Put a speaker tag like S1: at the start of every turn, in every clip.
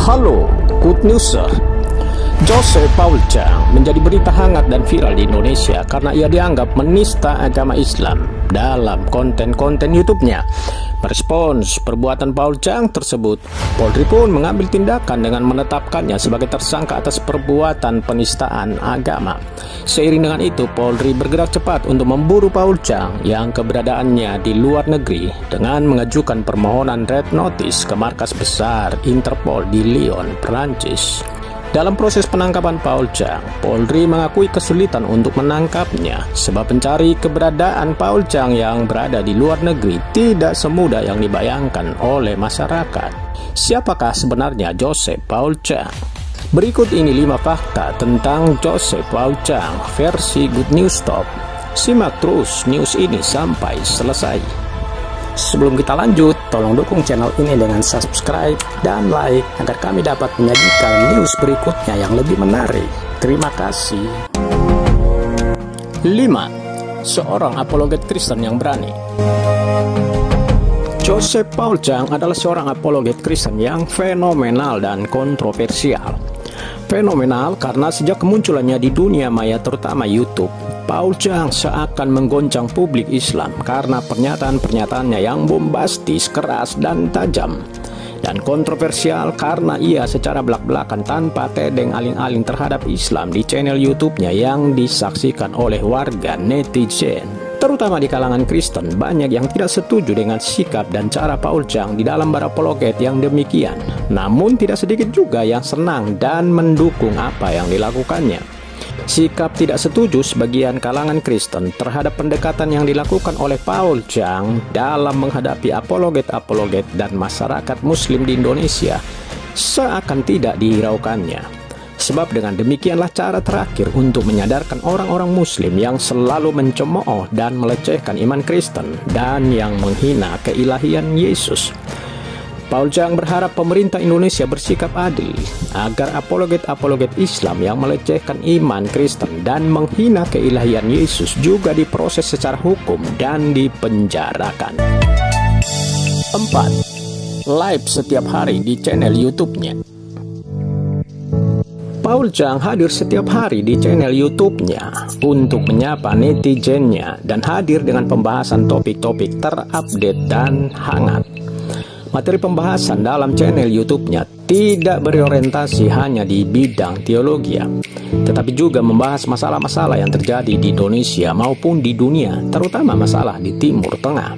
S1: Halo, good news. Joseph Paul Chang menjadi berita hangat dan viral di Indonesia karena ia dianggap menista agama Islam dalam konten-konten YouTube-nya. Merespons perbuatan Paul Chang tersebut, Polri pun mengambil tindakan dengan menetapkannya sebagai tersangka atas perbuatan penistaan agama. Seiring dengan itu, Polri bergerak cepat untuk memburu Paul Chang yang keberadaannya di luar negeri dengan mengajukan permohonan red notice ke markas besar Interpol di Lyon, Perancis. Dalam proses penangkapan Paul Chang, Polri mengakui kesulitan untuk menangkapnya sebab mencari keberadaan Paul Chang yang berada di luar negeri tidak semudah yang dibayangkan oleh masyarakat. Siapakah sebenarnya Joseph Paul Chang? Berikut ini 5 fakta tentang Joseph Paul Chang versi Good News Top. Simak terus news ini sampai selesai. Sebelum kita lanjut, tolong dukung channel ini dengan subscribe dan like agar kami dapat menyajikan news berikutnya yang lebih menarik. Terima kasih. 5. Seorang apologet Kristen yang berani. Joseph Paul Chang adalah seorang apologet Kristen yang fenomenal dan kontroversial. Fenomenal karena sejak kemunculannya di dunia maya terutama YouTube, Paul Chang seakan menggoncang publik Islam karena pernyataan-pernyataannya yang bombastis, keras, dan tajam. Dan kontroversial karena ia secara belak-belakan tanpa tedeng aling-aling terhadap Islam di channel YouTube-nya yang disaksikan oleh warga netizen. Terutama di kalangan Kristen, banyak yang tidak setuju dengan sikap dan cara Paul Chang di dalam berapologet yang demikian. Namun tidak sedikit juga yang senang dan mendukung apa yang dilakukannya. Sikap tidak setuju sebagian kalangan Kristen terhadap pendekatan yang dilakukan oleh Paul Chang dalam menghadapi apologet-apologet dan masyarakat Muslim di Indonesia seakan tidak dihiraukannya. Sebab dengan demikianlah cara terakhir untuk menyadarkan orang-orang Muslim yang selalu mencemooh dan melecehkan iman Kristen dan yang menghina keilahian Yesus. Paul Chang berharap pemerintah Indonesia bersikap adil agar apologet-apologet Islam yang melecehkan iman Kristen dan menghina keilahian Yesus juga diproses secara hukum dan dipenjarakan. 4. Live setiap hari di channel YouTube-nya. Paul Chang hadir setiap hari di channel YouTube-nya untuk menyapa netizennya dan hadir dengan pembahasan topik-topik terupdate dan hangat. Materi pembahasan dalam channel YouTube-nya tidak berorientasi hanya di bidang teologi, tetapi juga membahas masalah-masalah yang terjadi di Indonesia maupun di dunia, terutama masalah di Timur Tengah.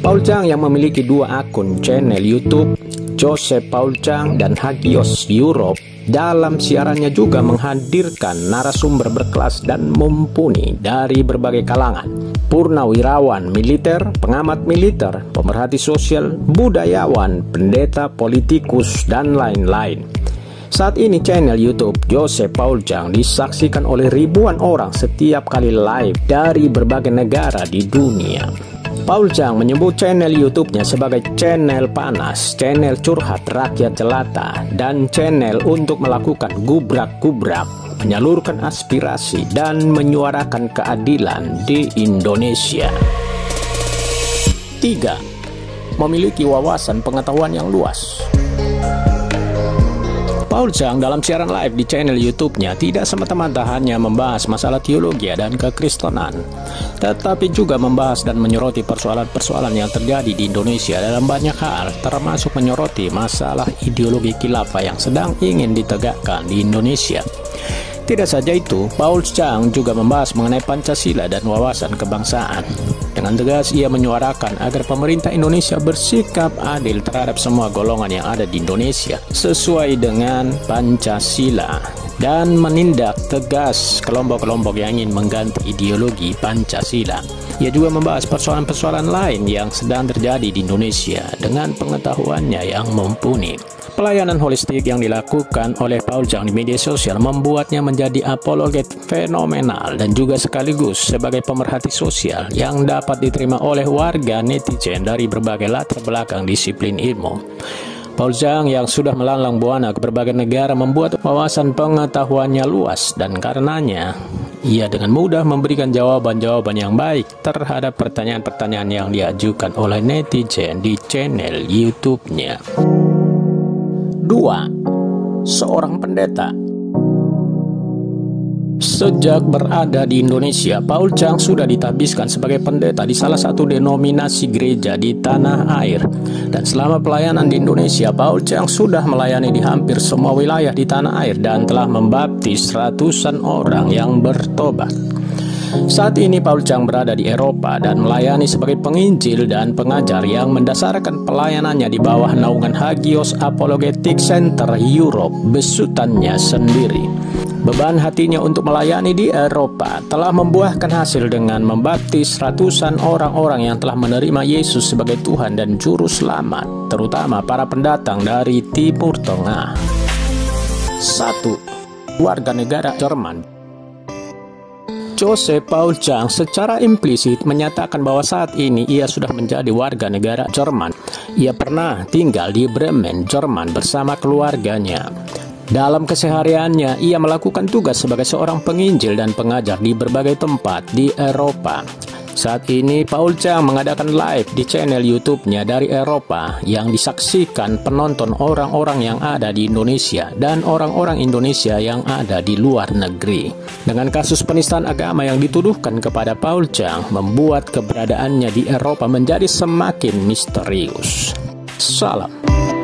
S1: Paul Chang yang memiliki 2 akun channel YouTube, Joseph Paul Chang dan Hagios Europe, dalam siarannya juga menghadirkan narasumber berkelas dan mumpuni dari berbagai kalangan. Purnawirawan militer, pengamat militer, pemerhati sosial, budayawan, pendeta, politikus, dan lain-lain. Saat ini channel YouTube Joseph Paul Chang disaksikan oleh ribuan orang setiap kali live dari berbagai negara di dunia. Paul Chang menyebut channel YouTube-nya sebagai channel panas, channel curhat rakyat jelata, dan channel untuk melakukan gubrak-gubrak, menyalurkan aspirasi, dan menyuarakan keadilan di Indonesia. 3. Memiliki wawasan pengetahuan yang luas. Paul Chang dalam siaran live di channel YouTube-nya tidak semata-mata hanya membahas masalah teologi dan kekristenan, tetapi juga membahas dan menyoroti persoalan-persoalan yang terjadi di Indonesia dalam banyak hal, termasuk menyoroti masalah ideologi khilafah yang sedang ingin ditegakkan di Indonesia. Tidak saja itu, Paul Chang juga membahas mengenai Pancasila dan wawasan kebangsaan. Dengan tegas ia menyuarakan agar pemerintah Indonesia bersikap adil terhadap semua golongan yang ada di Indonesia sesuai dengan Pancasila dan menindak tegas kelompok-kelompok yang ingin mengganti ideologi Pancasila. Ia juga membahas persoalan-persoalan lain yang sedang terjadi di Indonesia dengan pengetahuannya yang mumpuni. Pelayanan holistik yang dilakukan oleh Paul Chang di media sosial membuatnya menjadi apologet fenomenal dan juga sekaligus sebagai pemerhati sosial yang dapat diterima oleh warga netizen dari berbagai latar belakang disiplin ilmu. Paul Chang yang sudah melalang buana ke berbagai negara membuat wawasan pengetahuannya luas dan karenanya ia dengan mudah memberikan jawaban-jawaban yang baik terhadap pertanyaan-pertanyaan yang diajukan oleh netizen di channel YouTube-nya. 2. Seorang pendeta. Sejak berada di Indonesia, Paul Chang sudah ditabiskan sebagai pendeta di salah satu denominasi gereja di tanah air. Dan selama pelayanan di Indonesia, Paul Chang sudah melayani di hampir semua wilayah di tanah air dan telah membaptis ratusan orang yang bertobat. Saat ini Paul Chang berada di Eropa dan melayani sebagai penginjil dan pengajar yang mendasarkan pelayanannya di bawah naungan Hagios Apologetic Center Europe, besutannya sendiri. Beban hatinya untuk melayani di Eropa telah membuahkan hasil dengan membaptis ratusan orang-orang yang telah menerima Yesus sebagai Tuhan dan Juru Selamat, terutama para pendatang dari Timur Tengah. 1. Warga negara Jerman. Joseph Paul Chang secara implisit menyatakan bahwa saat ini ia sudah menjadi warga negara Jerman. Ia pernah tinggal di Bremen, Jerman bersama keluarganya. Dalam kesehariannya, ia melakukan tugas sebagai seorang penginjil dan pengajar di berbagai tempat di Eropa. Saat ini, Paul Chang mengadakan live di channel YouTube-nya dari Eropa yang disaksikan penonton orang-orang yang ada di Indonesia dan orang-orang Indonesia yang ada di luar negeri. Dengan kasus penistaan agama yang dituduhkan kepada Paul Chang, membuat keberadaannya di Eropa menjadi semakin misterius. Salam.